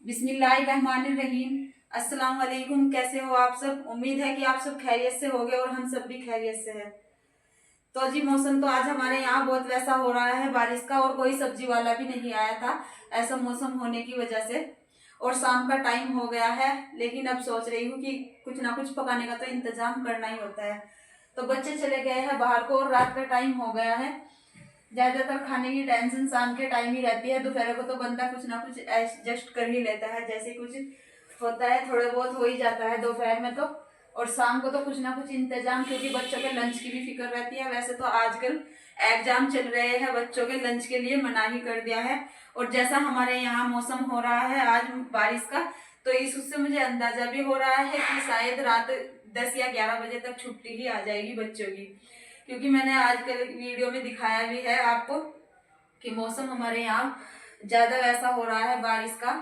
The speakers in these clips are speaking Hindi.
बिस्मिल्लाहिर्रहमानिर्रहीम। अस्सलाम वालेकुम। कैसे हो आप सब? उम्मीद है कि आप सब खैरियत से होगे और हम सब भी खैरियत से हैं। तो जी मौसम तो आज हमारे यहाँ बहुत वैसा हो रहा है बारिश का, और कोई सब्जी वाला भी नहीं आया था ऐसा मौसम होने की वजह से। और शाम का टाइम हो गया है, लेकिन अब सोच रही हूँ कि कुछ ना कुछ पकाने का तो इंतजाम करना ही होता है। तो बच्चे चले गए हैं बाहर को और रात का टाइम हो गया है। ज्यादातर खाने की टेंशन शाम के टाइम ही रहती है। दोपहर को तो बंदा कुछ ना कुछ एडजस्ट कर ही लेता है, जैसे कुछ होता है थोड़ा बहुत हो ही जाता है दोपहर में तो। और शाम को तो कुछ ना कुछ इंतजाम, क्योंकि बच्चों के लंच की भी फिक्र रहती है। वैसे तो आजकल एग्जाम चल रहे हैं, बच्चों के लंच के लिए मना ही कर दिया है। और जैसा हमारे यहाँ मौसम हो रहा है आज बारिश का, तो इस उससे मुझे अंदाजा भी हो रहा है कि शायद रात 10 या 11 बजे तक छुट्टी ही आ जाएगी बच्चों की। क्योंकि मैंने आजकल वीडियो में दिखाया भी है आपको कि मौसम हमारे यहाँ ज्यादा वैसा हो रहा है बारिश का।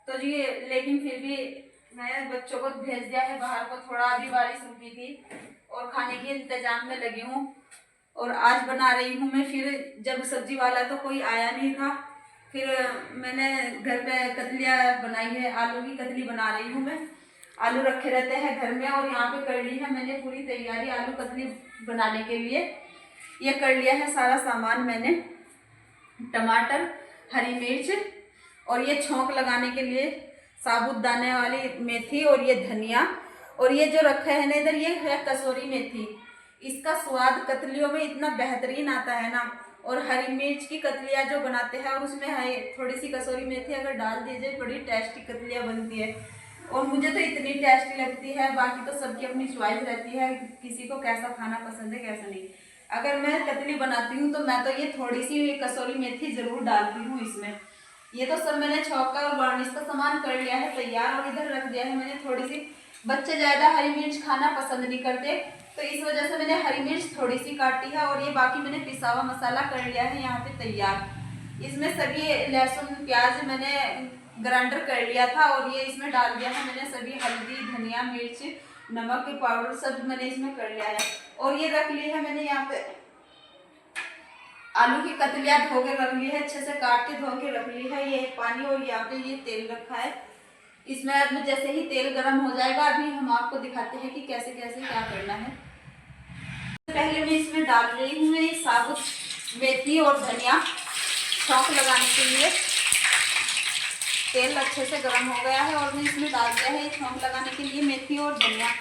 तो जी लेकिन फिर भी मैं बच्चों को भेज दिया है बाहर को, थोड़ा अभी बारिश रुकी थी और खाने के इंतजाम में लगी हूँ। और आज बना रही हूँ मैं, फिर जब सब्जी वाला तो कोई आया नहीं था, फिर मैंने घर पे कतलियाँ बनाई है, आलू की कतली बना रही हूँ मैं। आलू रखे रहते हैं घर में, और यहाँ पे कर ली है मैंने पूरी तैयारी आलू कतली बनाने के लिए। ये कर लिया है सारा सामान मैंने, टमाटर, हरी मिर्च, और ये छौंक लगाने के लिए साबुत दाने वाली मेथी, और ये धनिया, और ये जो रखा है ना इधर ये है कसूरी मेथी। इसका स्वाद कतलियों में इतना बेहतरीन आता है ना। और हरी मिर्च की कतलियाँ जो बनाते हैं और उसमें है थोड़ी सी कसूरी मेथी अगर डाल दीजिए, बड़ी टेस्टी कतलियाँ बनती है। और मुझे तो इतनी टेस्टी लगती है, बाकी तो सबकी अपनी चॉइस रहती है, किसी को कैसा खाना पसंद है कैसा नहीं। अगर मैं कतली बनाती हूँ तो मैं तो ये थोड़ी सी कसूरी मेथी जरूर डालती हूँ इसमें। ये तो सब मैंने छौंका और गार्निश का सामान कर लिया है तैयार, और इधर रख दिया है मैंने थोड़ी सी। बच्चे ज्यादा हरी मिर्च खाना पसंद नहीं करते, तो इस वजह से मैंने हरी मिर्च थोड़ी सी काटी है। और ये बाकी मैंने पिसा हुआ मसाला कर लिया है यहाँ पे तैयार। इसमें सभी लहसुन प्याज मैंने ग्राइंडर कर लिया था, और ये इसमें डाल दिया है मैंने सभी, हल्दी, धनिया, मिर्च, नमक के पाउडर सब मैंने इसमें कर लिया है। और ये रख ली है मैंने यहाँ पे आलू की कतलियां धो के रख ली है, अच्छे से काट के धो के रख ली है। ये पानी और यहाँ पे ये तेल रखा है। इसमें अब जैसे ही तेल गर्म हो जाएगा अभी हम आपको दिखाते हैं कि कैसे कैसे क्या करना है। पहले मैं इसमें डाल रही हूँ मैं साबुत मेथी और धनिया छौंक लगाने के लिए। तेल अच्छे से गर्म हो गया है और मैं इसमें डाल दिया है छौंक लगाने के लिए मेथी और धनिया।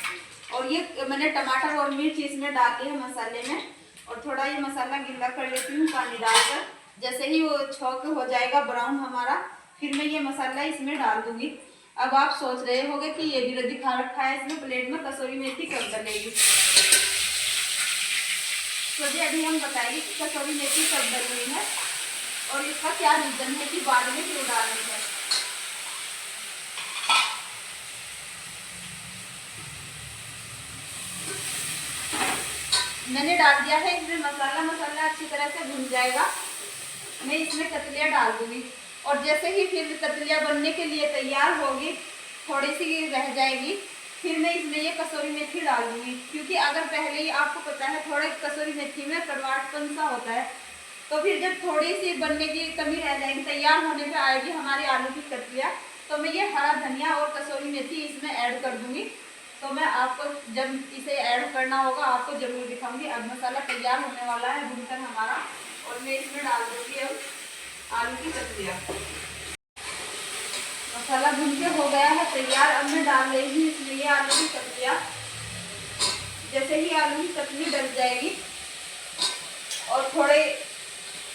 और ये मैंने टमाटर और मिर्च इसमें डाल दिए है मसाले में, और थोड़ा ये मसाला गीला कर लेती हूँ पानी डालकर। जैसे ही वो छौंक हो जाएगा ब्राउन हमारा, फिर मैं ये मसाला इसमें डाल दूंगी। अब आप सोच रहे होंगे कि ये भी दिखा रखा है इसमें प्लेट में कसूरी मेथी कब डलेगी। तो जी अभी हम बताएंगे कि कसूरी मेथी कब डलनी है और इसका क्या रीजन है कि बाद में क्यों डालनी है। मैंने डाल दिया है इसमें मसाला अच्छी तरह से भुन जाएगा। मैं इसमें कतलियाँ डाल दूंगी, और जैसे ही फिर कतलियाँ बनने के लिए तैयार होगी, थोड़ी सी रह जाएगी, फिर मैं इसमें ये कसूरी मेथी डाल दूंगी। क्योंकि अगर पहले ही आपको पता है थोड़ा कसूरी मेथी में कड़वाहटपन सा होता है, तो फिर जब थोड़ी सी बनने की कमी रह जाएगी, तैयार होने पे आएगी हमारी आलू की कतलियाँ, तो मैं ये हरा धनिया और कसूरी मेथी इसमें ऐड कर दूंगी। तो मैं आपको जब इसे ऐड करना होगा आपको जरूर दिखाऊंगी। अब मसाला तैयार होने वाला है भूनकर हमारा, और मैं इसमें डाल दूंगी अब आलू की कतलियाँ। मसाला भून के हो गया है तैयार। अब मैं डाल रही हूँ इसमें ये आलू की कतलियाँ। जैसे ही आलू की कतली डल जाएगी और थोड़े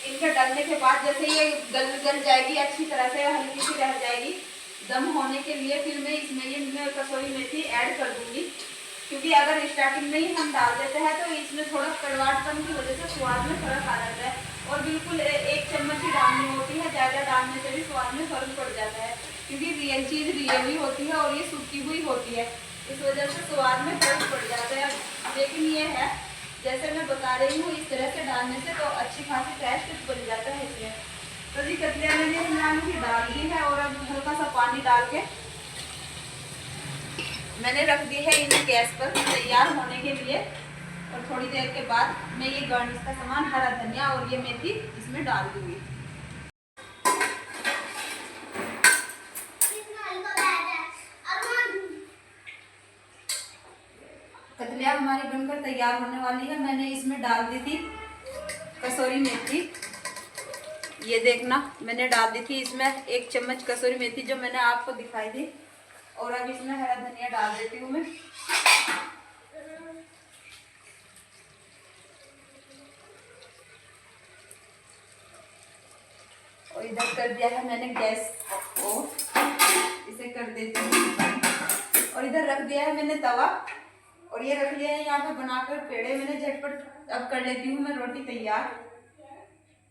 इनके डलने के बाद जैसे ये गल जाएगी अच्छी तरह से, हल्की सी रह जाएगी दम होने के लिए, फिर मैं इसमें ये कसूरी मेथी ऐड कर दूंगी। क्योंकि अगर स्टार्टिंग में ही हम डाल देते हैं तो इसमें थोड़ा कड़वाहटपन की वजह से स्वाद में फर्क आ जाता है। और बिल्कुल 1 चम्मच ही डालनी होती है, ज़्यादा डालने से भी स्वाद में फर्क पड़ जाता है। क्योंकि रियल चीज़ रियल ही होती है और ये सूखी हुई होती है, इस वजह से स्वाद में फर्क पड़ जाता है। लेकिन ये है जैसे मैं बता रही हूँ, इस तरह से डालने से तो अच्छी खासी टेस्ट बन जाता है इसमें। तो जी कतलियाँ मैंने इसमें आलू की डाल दी है, और अब हल्का सा पानी डाल के मैंने रख दी है इन्हें गैस पर तैयार होने के लिए। और थोड़ी देर के बाद मैं ये गार्निश का सामान हरा धनिया और ये मेथी इसमें डाल दूंगी। तैयार होने वाली है। मैंने इसमें डाल दी थी कसूरी मेथी, ये देखना मैंने डाल दी थी इसमें 1 चम्मच कसूरी मेथी जो मैंने आपको दिखाई थी। और अब इसमें हरा धनिया डाल देती हूँ मैं। और इधर कर दिया है मैंने गैस को, इसे कर देती हूँ। और इधर रख दिया है मैंने तवा, और ये रख लिया है यहाँ पे बनाकर पेड़े मैंने झटपट। अब कर लेती हूँ मैं रोटी तैयार।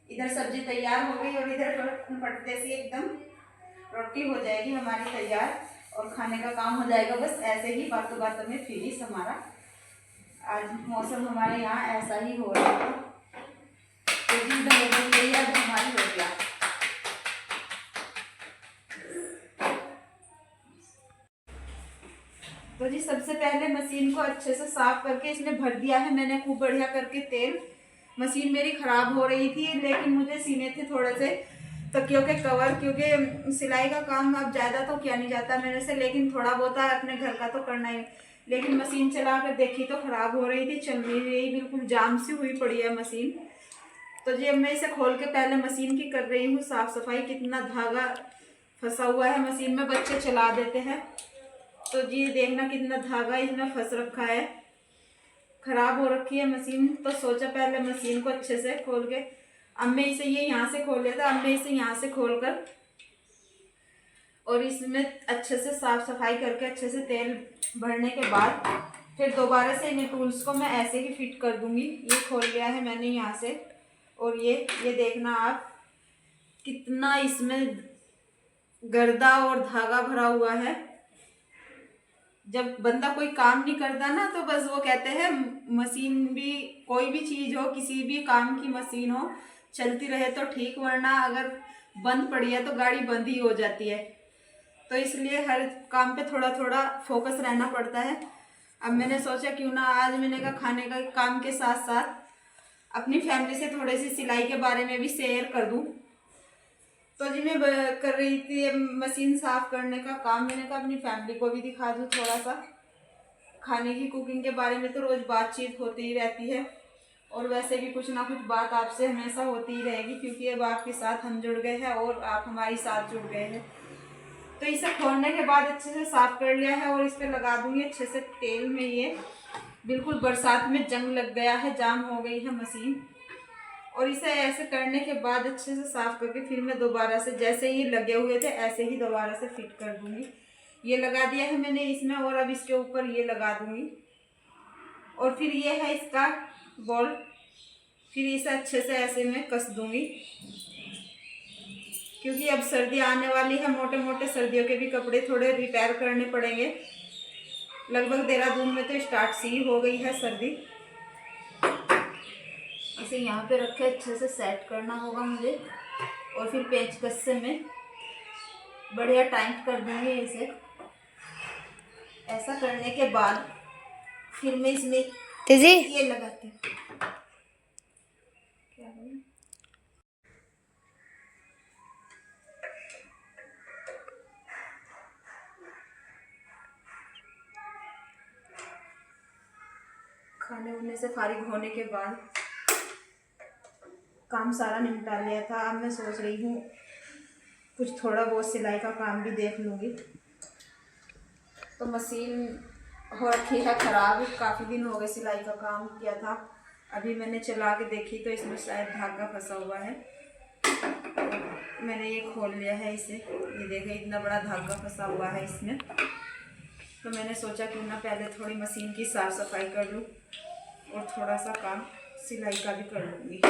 इधर सब्जी तैयार हो गई और इधर फटते से एकदम रोटी हो जाएगी हमारी तैयार और खाने का काम हो जाएगा। बस ऐसे ही बातों बातों में फिनिश हमारा। आज मौसम हमारे यहाँ ऐसा ही हो रहा है, तो यही आज हमारी रोटियाँ। तो जी सबसे पहले मशीन को अच्छे से साफ करके इसमें भर दिया है मैंने खूब बढ़िया करके तेल। मशीन मेरी ख़राब हो रही थी, लेकिन मुझे सीने थे थोड़े से तकियों के कवर, क्योंकि सिलाई का काम अब ज़्यादा तो किया नहीं जाता मेरे से, लेकिन थोड़ा बहुत अपने घर का तो करना ही। लेकिन मशीन चला कर देखी तो ख़राब हो रही थी, चल नहीं रही, बिल्कुल जाम सी हुई पड़ी है मशीन। तो जी अब मैं इसे खोल के पहले मशीन की कर रही हूँ साफ़ सफाई। कितना धागा फंसा हुआ है मशीन में, बच्चे चला देते हैं। तो जी देखना कितना धागा इसमें फंस रखा है, खराब हो रखी है मशीन। तो सोचा पहले मशीन को अच्छे से खोल के, अब मैं इसे ये यहाँ से खोल लिया था, अब मैं इसे यहाँ से खोल कर और इसमें अच्छे से साफ सफाई करके अच्छे से तेल भरने के बाद फिर दोबारा से इन टूल्स को मैं ऐसे ही फिट कर दूंगी। ये खोल लिया है मैंने यहाँ से, और ये देखना आप कितना इसमें गर्दा और धागा भरा हुआ है। जब बंदा कोई काम नहीं करता ना, तो बस वो कहते हैं मशीन भी, कोई भी चीज़ हो, किसी भी काम की मशीन हो, चलती रहे तो ठीक, वरना अगर बंद पड़ी है तो गाड़ी बंद ही हो जाती है। तो इसलिए हर काम पे थोड़ा थोड़ा फोकस रहना पड़ता है। अब मैंने सोचा क्यों ना आज मैंने कहा खाने का काम के साथ साथ अपनी फैमिली से थोड़ी सी सिलाई के बारे में भी शेयर कर दूँ। तो जी मैं कर रही थी मशीन साफ करने का काम, मैंने कहा अपनी फैमिली को भी दिखा दूँ थोड़ा सा। खाने की कुकिंग के बारे में तो रोज़ बातचीत होती ही रहती है, और वैसे भी कुछ ना कुछ बात आपसे हमेशा होती ही रहेगी, क्योंकि अब आपके साथ हम जुड़ गए हैं और आप हमारी साथ जुड़ गए हैं। तो इसे खोलने के बाद अच्छे से साफ कर लिया है और इस पर लगा दूंगी अच्छे से तेल में। ये बिल्कुल बरसात में जंग लग गया है, जाम हो गई है मशीन। और इसे ऐसे करने के बाद अच्छे से साफ करके फिर मैं दोबारा से जैसे ये लगे हुए थे ऐसे ही दोबारा से फिट कर दूंगी। ये लगा दिया है मैंने इसमें, और अब इसके ऊपर ये लगा दूंगी। और फिर ये है इसका बोल्ट, फिर इसे अच्छे से ऐसे में कस दूंगी, क्योंकि अब सर्दी आने वाली है। मोटे मोटे सर्दियों के भी कपड़े थोड़े रिपेयर करने पड़ेंगे। लगभग देहरादून में तो स्टार्ट सी हो गई है सर्दी। इसे यहाँ पे रख के अच्छे से सेट करना होगा मुझे, और फिर पेचकस से मैं बढ़िया टाइट कर दूंगी इसे। ऐसा करने के बाद फिर मैं इसमें ये लगाती हूँ। क्या है? खाने उनने से फारिग होने के बाद काम सारा निपटा लिया था। अब मैं सोच रही हूँ कुछ थोड़ा बहुत सिलाई का काम भी देख लूँगी। तो मशीन हो रखी है ख़राब, काफ़ी दिन हो गए सिलाई का काम किया था। अभी मैंने चला के देखी तो इसमें शायद धागा फंसा हुआ है। मैंने ये खोल लिया है इसे, ये देखें इतना बड़ा धागा फंसा हुआ है इसमें। तो मैंने सोचा क्यों ना पहले थोड़ी मशीन की साफ़ सफाई कर लूँ और थोड़ा सा काम सिलाई का भी कर लूँगी।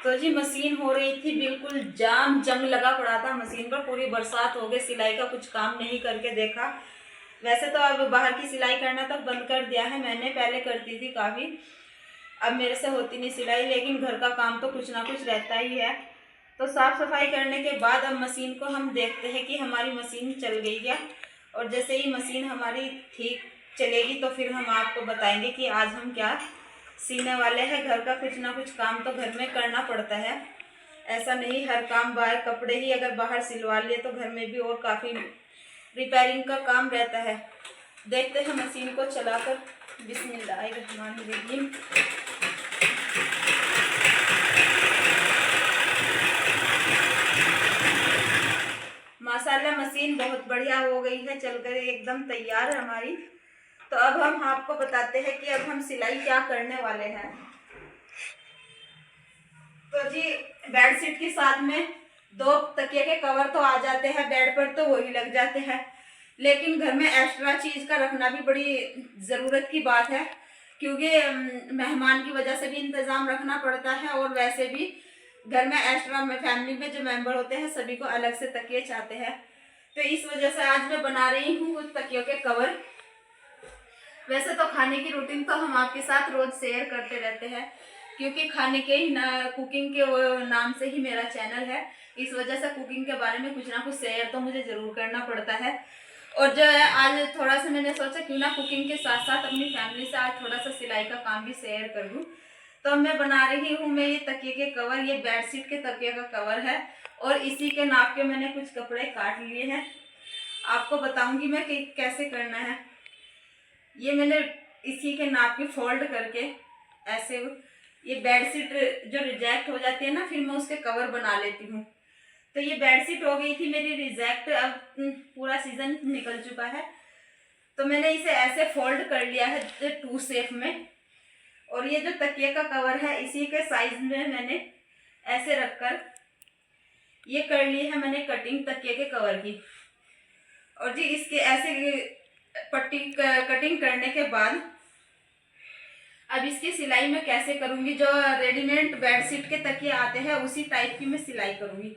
तो जी मशीन हो रही थी, बिल्कुल जाम जंग लगा पड़ा था मशीन पर। पूरी बरसात हो गई, सिलाई का कुछ काम नहीं करके देखा। वैसे तो अब बाहर की सिलाई करना तो बंद कर दिया है मैंने, पहले करती थी काफ़ी, अब मेरे से होती नहीं सिलाई, लेकिन घर का काम तो कुछ ना कुछ रहता ही है। तो साफ़ सफाई करने के बाद अब मशीन को हम देखते हैं कि हमारी मशीन चल गई है। और जैसे ही मशीन हमारी ठीक चलेगी तो फिर हम आपको बताएंगे कि आज हम क्या सीने वाले हैं। घर का कुछ ना कुछ काम तो घर में करना पड़ता है, ऐसा नहीं हर काम बाहर, कपड़े ही अगर बाहर सिलवा लिए तो घर में भी और काफ़ी रिपेयरिंग का काम रहता है। देखते हैं मशीन को चलाकर। बिस्मिल्लाहिर्रहमानिर्रहीम। माशाल्लाह मशीन बहुत बढ़िया हो गई है, चलकर एकदम तैयार है हमारी। तो अब हम आपको बताते हैं कि अब हम सिलाई क्या करने वाले हैं। तो जी बेडशीट के साथ में 2 तकिए के कवर तो आ जाते हैं बेड पर, तो वही लग जाते हैं। लेकिन घर में एक्स्ट्रा चीज़ का रखना भी बड़ी ज़रूरत की बात है, क्योंकि मेहमान की वजह से भी इंतज़ाम रखना पड़ता है, और वैसे भी घर में एक्स्ट्रा में फैमिली में जो मेंबर होते हैं सभी को अलग से तकिए चाहते हैं। तो इस वजह से आज मैं बना रही हूँ कुछ तकियों के कवर। वैसे तो खाने की रूटीन तो हम आपके साथ रोज शेयर करते रहते हैं, क्योंकि खाने के ही कुकिंग के नाम से ही मेरा चैनल है। इस वजह से कुकिंग के बारे में कुछ ना कुछ शेयर तो मुझे ज़रूर करना पड़ता है। और जो है आज थोड़ा सा मैंने सोचा क्यों ना कुकिंग के साथ साथ अपनी फैमिली से आज थोड़ा सा सिलाई का काम भी शेयर कर दूँ। तो मैं बना रही हूँ मैं ये तकिए के कवर, ये बेडशीट के तकिए का कवर है, और इसी के नाप के मैंने कुछ कपड़े काट लिए हैं। आपको बताऊंगी मैं कि कैसे करना है। ये मैंने इसी के नाप के फोल्ड करके ऐसे ये बेडशीट जो रिजेक्ट हो जाती है ना, फिर मैं उसके कवर बना लेती हूँ। तो ये बेडशीट हो गई थी मेरी रिजेक्ट, अब पूरा सीजन निकल चुका है, तो मैंने इसे ऐसे फोल्ड कर लिया है 2 शेप में। और ये जो तकिए का कवर है इसी के साइज में मैंने ऐसे रखकर ये कर ली है मैंने कटिंग तकिए के कवर की। और जी इसके ऐसे पट्टी कटिंग करने के बाद अब इसकी सिलाई मैं कैसे करूँगी, जो रेडीमेड बेडशीट के तकिए आते हैं उसी टाइप की मैं सिलाई करूँगी।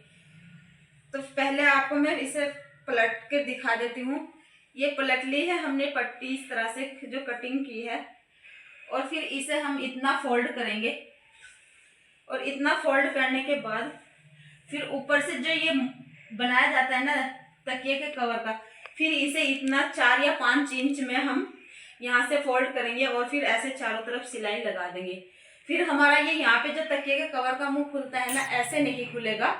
तो पहले आपको मैं इसे पलट के दिखा देती हूँ। ये पलट ली है हमने पट्टी इस तरह से जो कटिंग की है, और फिर इसे हम इतना फोल्ड करेंगे, और इतना फोल्ड करने के बाद फिर ऊपर से जो ये बनाया जाता है ना तकिए के कवर का, फिर इसे इतना 4 या 5 इंच में हम यहाँ से फोल्ड करेंगे, और फिर ऐसे चारों तरफ सिलाई लगा देंगे। फिर हमारा ये यहाँ पे जो तकिए के कवर का मुंह खुलता है ना, ऐसे नहीं खुलेगा,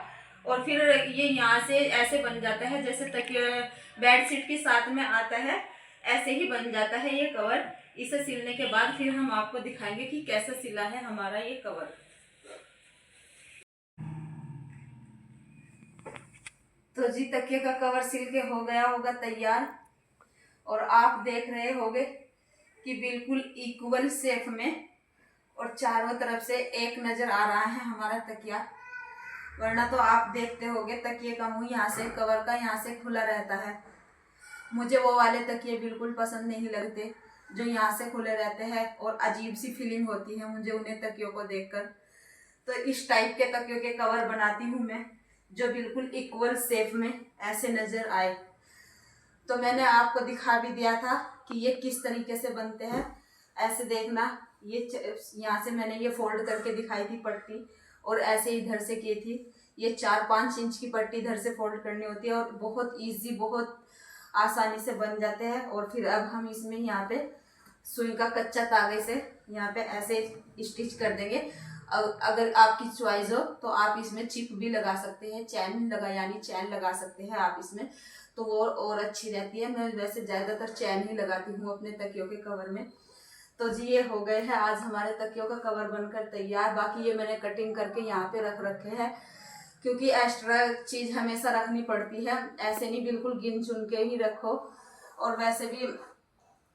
और फिर ये यहाँ से ऐसे बन जाता है जैसे तकिए बेडशीट के साथ में आता है, ऐसे ही बन जाता है ये कवर। इसे सिलने के बाद फिर हम आपको दिखाएंगे कि कैसे सिला है हमारा ये कवर। तो जी तकिए का कवर सिल के हो गया होगा तैयार, और आप देख रहे होंगे कि बिल्कुल इक्वल शेप में और चारों तरफ से एक नजर आ रहा है हमारा तकिया। वरना तो आप देखते होंगे तकिए का मुंह यहाँ से, कवर का यहाँ से खुला रहता है। मुझे वो वाले तकिए बिल्कुल पसंद नहीं लगते जो यहाँ से खुले रहते हैं, और अजीब सी फीलिंग होती है मुझे उन्हें तकियों को देखकर। तो इस टाइप के तकियों के कवर बनाती हूँ मैं, जो बिल्कुल इक्वल शेप में ऐसे नजर आए। तो मैंने आपको दिखा भी दिया था कि ये किस तरीके से बनते हैं। ऐसे देखना, ये यहाँ से मैंने ये फोल्ड करके दिखाई थी पट्टी, और ऐसे इधर से की थी। ये 4-5 इंच की पट्टी इधर से फोल्ड करनी होती है, और बहुत इजी, बहुत आसानी से बन जाते हैं। और फिर अब हम इसमें यहाँ पे सुई का कच्चा तागे से यहाँ पे ऐसे स्टिच कर देंगे। अगर आपकी चॉइस हो तो आप इसमें चिप भी लगा सकते हैं, चैन लगा सकते हैं आप इसमें, तो वो और अच्छी रहती है। मैं वैसे ज़्यादातर चैन ही लगाती हूँ अपने तकियों के कवर में। तो जी ये हो गए हैं आज हमारे तकियों का कवर बनकर तैयार। बाकी ये मैंने कटिंग करके यहाँ पे रख रखे हैं, क्योंकि एक्स्ट्रा चीज़ हमेशा रखनी पड़ती है, ऐसे नहीं बिल्कुल गिन चुन के ही रखो। और वैसे भी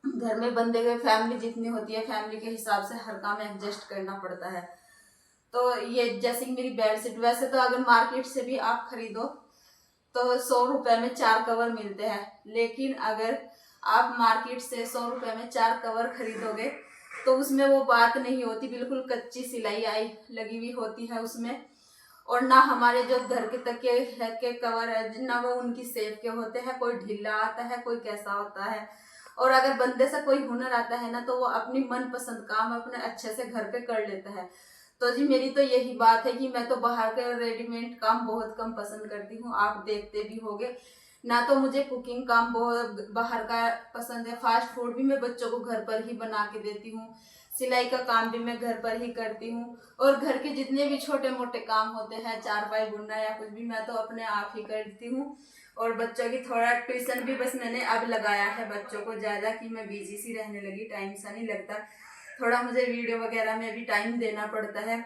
घर में बंदे के फैमिली जितनी होती है, फैमिली के हिसाब से हर काम एडजस्ट करना पड़ता है। तो ये जैसे मेरी बेडशीट, वैसे तो अगर मार्केट से भी आप खरीदो तो 100 रुपये में 4 कवर मिलते हैं, लेकिन अगर आप मार्केट से 100 रुपये में 4 कवर खरीदोगे तो उसमें वो बात नहीं होती, बिल्कुल कच्ची सिलाई आई लगी हुई होती है उसमें। और ना हमारे जो घर के तकिए के कवर है ना वो उनकी शेप के होते हैं, कोई ढीला आता है, कोई कैसा होता है। और अगर बंदे से कोई हुनर आता है ना तो वो अपनी मनपसंद काम अपने अच्छे से घर पे कर लेता है। तो जी मेरी तो यही बात है कि मैं तो बाहर के रेडीमेड काम बहुत कम पसंद करती हूँ। आप देखते भी होंगे ना, तो मुझे कुकिंग काम बहुत बाहर का पसंद है। फास्ट फूड भी मैं बच्चों को घर पर ही बना के देती हूँ, सिलाई का काम भी मैं घर पर ही करती हूँ और घर के जितने भी छोटे मोटे काम होते हैं, चारपाई बुनना या कुछ भी, मैं तो अपने आप ही करती हूँ। और बच्चों की थोड़ा ट्यूशन भी बस मैंने अब लगाया है बच्चों को, ज़्यादा कि मैं बिजी सी रहने लगी, टाइम सा नहीं लगता, थोड़ा मुझे वीडियो वगैरह में भी टाइम देना पड़ता है,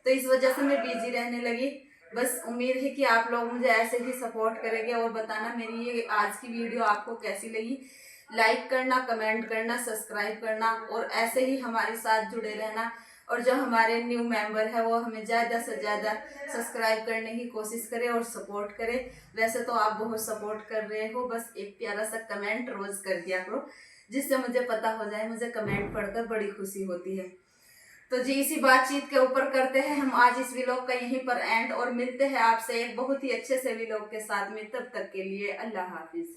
तो इस वजह से मैं बिजी रहने लगी। बस उम्मीद है कि आप लोग मुझे ऐसे ही सपोर्ट करेंगे और बताना मेरी ये आज की वीडियो आपको कैसी लगी। लाइक करना, कमेंट करना, सब्सक्राइब करना और ऐसे ही हमारे साथ जुड़े रहना। और जो हमारे न्यू मेंबर है वो हमें ज़्यादा से ज़्यादा सब्सक्राइब करने की कोशिश करें और सपोर्ट करें। वैसे तो आप बहुत सपोर्ट कर रहे हो, बस एक प्यारा सा कमेंट रोज़ कर दिया करो, जिससे मुझे पता हो जाए, मुझे कमेंट पढ़कर बड़ी खुशी होती है। तो जी इसी बातचीत के ऊपर करते हैं हम आज इस व्लॉग का यहीं पर एंड, और मिलते हैं आपसे एक बहुत ही अच्छे से व्लॉग के साथ में। तब तक के लिए अल्लाह हाफिज।